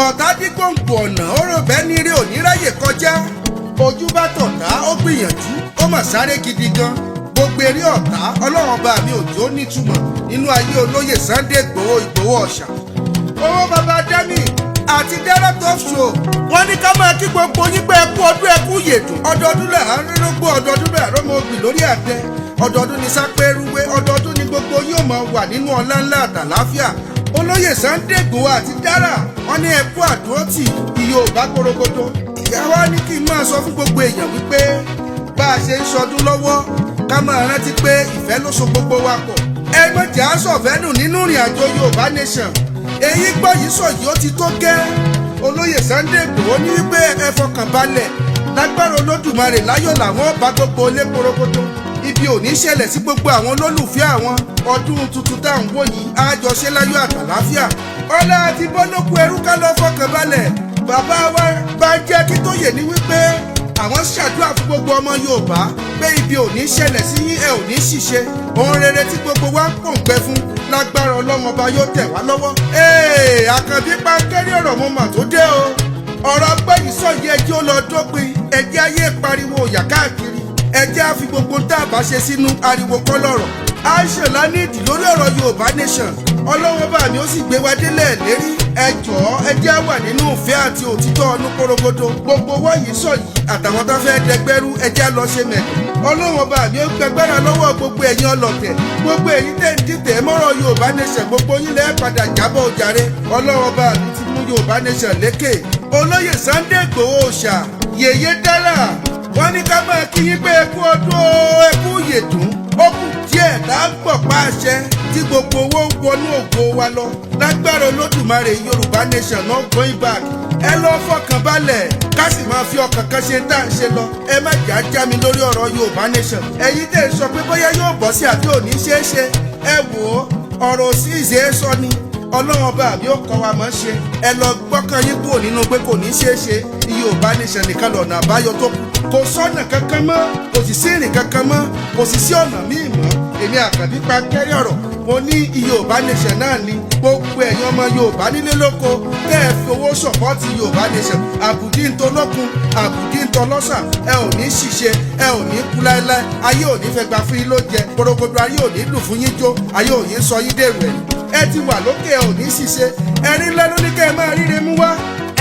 ọ̀tá dí gbòǹgbò ọ̀nà ó rò bẹ́ẹ̀ ní rí òní ráyè kọjá ojú bá tọ̀tá ó gbìyànjú ó mà sáré gidi gan gbogbo eré ọ̀tá ọlọ́run bá mi òjò nítumọ̀ nínú ayé olóyè Sunday Igboho Igboho Ọ̀ṣà. owó bàbá dami àti Dara Top Show wọ́n ní ká máa kí gbogbo yín pé ẹkú ọdún ẹkú yèdùn ọdọọdún lẹ̀ à ń rírógbó ọdọọdún bẹ́ẹ̀ rọ́mọ ògbìn lórí àtẹ ọdọọdún ní sápẹ́rúwé ọdọọdún ní gbogbo yóò máa wà nínú ọlá ńlá àtàláfíà olóyè Sunday Igboho àti Dara wọ́n ní ẹkú àdúrótì iye ò bá korogodo ìyá wa ní kí n máa sọ fún gbogbo èèyàn wípé bá a ṣe ń sọdún lọ́wọ́ ká máa rántí pé ìfẹ́ ló so gbogbo wa pọ̀ ẹgbẹ́ tí a sọ̀fẹ́ nù nínú ìrìn àjò Yorùbá Nation èyí gbọ́ yìí sọ yìí ó ti tó gẹ́ olóyè Sunday Igboho ní wípé ẹ fọkàn balẹ̀ lágbára Olódùmarè láyọ̀ làwọn bá gbogbo ilé korogodo ibi ò ní ṣẹlẹ̀ sí gbogbo àwọn olólùfẹ́ àwọn ọdún tuntun tá à ń wò yìí àjọṣe láyọ̀ àtàláfíà ọlá àti bọ́lọ́kù ẹrú ká lọ fọkàn balẹ̀ bàbá wa bá jẹ́ kí tó yè ní wípé àwọn ṣàdúrà fún gbogbo ọmọ Yorùbá pé ibi ò ní ṣẹlẹ̀ sí yín ẹ ò ní ṣìṣe ohun rere tí gbogbo wa ń pòǹgbẹ fún lágbára Ọlọ́run ọba yóò tẹ̀ wá lọ́wọ́. Àkànbí pankẹ́rì ọ̀rọ̀ mo mà tó dé o ọ̀rọ̀ gbẹ̀yìn sọ̀yí ẹjẹ́ ó lọ dópin ẹjẹ́ ayé pariwo òyà káàkiri ẹjẹ́ á fi gbogbo tá a bá ṣe sínú ariwo kọ́ lọ́rọ̀ àìṣèlá nídìí lórí ọ̀rọ̀ Yorùbá Nation Ọlọ́run bá mi ó sì gbé wa délẹ̀ lérí ẹ jọ̀ọ́ ẹ jẹ́ á wà nínú ìfẹ́ àti òtítọ́ ọdún korogodo gbogbo wọ́yìí sọ̀yí àtàwọn tó fẹ́ dẹgbẹ́rú ẹ jẹ́ á lọ ṣe mẹ̀tọ́ Ọlọ́run bá mi ó gbẹgbẹ́ra lọ́wọ́ gbogbo ẹ̀yin ọlọ̀tẹ̀ gbogbo ẹ̀yin tẹ̀ ń dìtẹ̀ mọ́rọ̀ Yorùbá Nation gbogbo yín lẹ́ẹ̀ padà jábọ̀ òjàre Ọlọ́run bá mi ti mú Yorùbá Nation lékè olóyè Sunday Igboho Ọ̀ṣà yèyé Dara wọ́n ní ká máa kí yín pé ẹkú ọdún ẹkú yèdùn ó kù díẹ̀ tá a gbọ̀ pa àṣẹ tí gbogbo owó ń wọnú ògo wa lọ lágbára Olódùmarè Yorùbá Nation náà going back ẹ lọ fọkàn balẹ̀ ká sì máa fi ọkàn kan ṣe tá à ń ṣe lọ ẹ má jà já mi lórí ọ̀rọ̀ Yorùbá Nation ẹ̀yin tẹ̀ sọ pé bóyá yóò bọ́ sí àbí òní ṣeé ṣe ẹ wò ó ọ̀rọ̀ sí ìṣe sọ ni Ọlọ́run ọba àbí ó kọ́ wa mọ́ ṣe ẹ lọ gbọ́kàn yín kúrò nínú pé kò ní ṣeé ṣe Yorùbá Nation nìkan lọ́nà àbáyọ tó kù kò sọ́nà kankan mọ́ kò sì sí ìrìn kankan mọ́ kò sì sí ọ̀nà míì mọ́ èmi Àkànbí pankẹ́rì ọ̀rọ̀ mo ní Yorùbá Nation náà ni gbogbo ẹ̀yin ọmọ Yorùbá nílé lóko tẹ́ ẹ fi owó sọ̀pọ́ọ̀tì Yorùbá Nation àbùdí ntọ́lọ́kun àbùdí ntọ́lọ́sà ẹ ò ní ṣìṣe ẹ ò ní kú láéláé ayé ò ní fẹ́ gba fún yín ló jẹ gbogbo ayé ò ní dùn fún yín jó ayé ò ní sọ yín dèrò ẹ̀ ẹ ti wà lókè ẹ ò ní ṣìṣe ẹ̀rín lẹ́nu ní kẹ́ ẹ máa ríre mú wá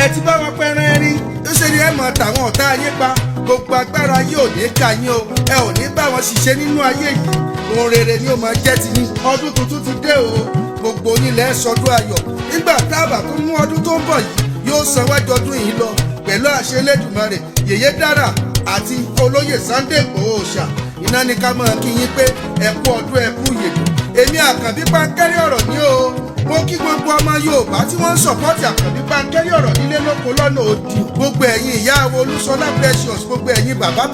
ẹ ti bá wọn pẹ́ran ẹ̀rín ó ṣe ni ẹ mọ̀ tàwọn ọ̀tá ayé pa gbogbo agbára ayé ò ní ká yín o ẹ ò ní bá wọn ṣiṣẹ́ nínú ayé yìí ohun rere ni ó máa jẹ́ ti yín ọdún tuntun ti dé o gbogbo yín lẹ́ sọdún ayọ̀ nígbà táàbà tó mú ọdún tó ń bọ̀ yìí yóò san wájú ọdún yìí lọ pẹ̀lú àṣẹ Elédùmarè yèyé Dara àti olóyè Sunday Igboho Ọ̀ṣà iná ní ká máa kí yín pé ẹ kú ọdún ẹ kú yèdùn èmi Àkànbí pankẹ́rì ọ̀rọ̀ ní o mo kí gbogbo ọmọ Yorùbá tí wọ́n ń sọ̀pọ́tì Àkànbí pankẹ́rì ọ̀rọ̀ nílé lóko lọ́nà òdì gbogbo ẹ̀yin ìyá wo Olúṣọlá Precious gbogbo ẹ̀yin bàbá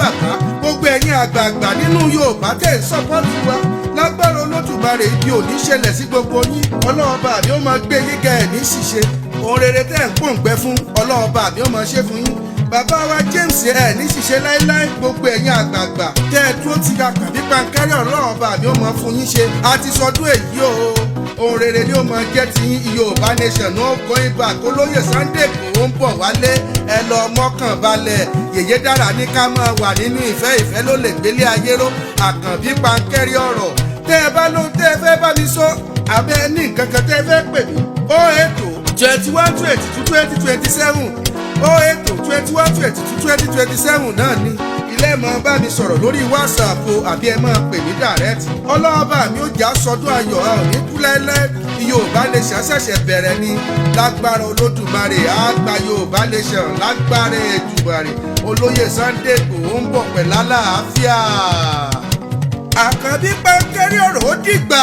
gbogbo ẹ̀yin àgbààgbà nínú Yorùbá tẹ̀ ń sọ̀pọ́tì wa lágbára Olódùmarè ibi ò ní ṣẹlẹ̀ sí gbogbo yín Ọlọ́run bá mi ó máa gbé yín ga ẹ̀ ní ṣìṣe ohun rere tẹ̀ ń pòǹgbẹ fún Ọlọ́run bá mi ó máa ṣe fún yín bàbá wa James ẹ ní ṣiṣẹ́ láéláé gbogbo ẹ̀yin àgbààgbà tẹ́ ẹ dúró ti Àkànbí pankẹ́rì Ọlọ́run bá mi ó máa fún yín ṣe àti sọdún èyí o ohun rere ni ó máa jẹ́ ti Yorùbá Nation náà going back olóyè Sunday Igboho ń bọ̀ wálé ẹ lọ mọ́kàn balẹ̀ yèyé Dara ní ká máa wà nínú ìfẹ́ ló lè gbélé ayé ró Àkànbí pankẹ́rì ọ̀rọ̀ tẹ́ ẹ bá lóhun tẹ́ ẹ fẹ́ bá mi sọ abẹ́ ní nǹkan kan tẹ́ ẹ fẹ́ pè mí 08021222027 08021222027 náà ni ilé mọ̀ bá mi sọ̀rọ̀ lórí WhatsApp o àbí ẹ máa pè mí direct Ọlọ́run bá mi ó jà sọdún ayọ̀ a ò ní kú láéláé Yorùbá Nation ṣẹ̀ṣẹ̀ bẹ̀rẹ̀ ni lágbára Olódùmarè àgbà Yorùbá Nation lágbára Èdùmàrè olóyè Sunday Igboho ń bọ̀ pẹ̀lú àlàáfíà Àkànbí pankẹ́rì ọ̀rọ̀ ó dìgbà.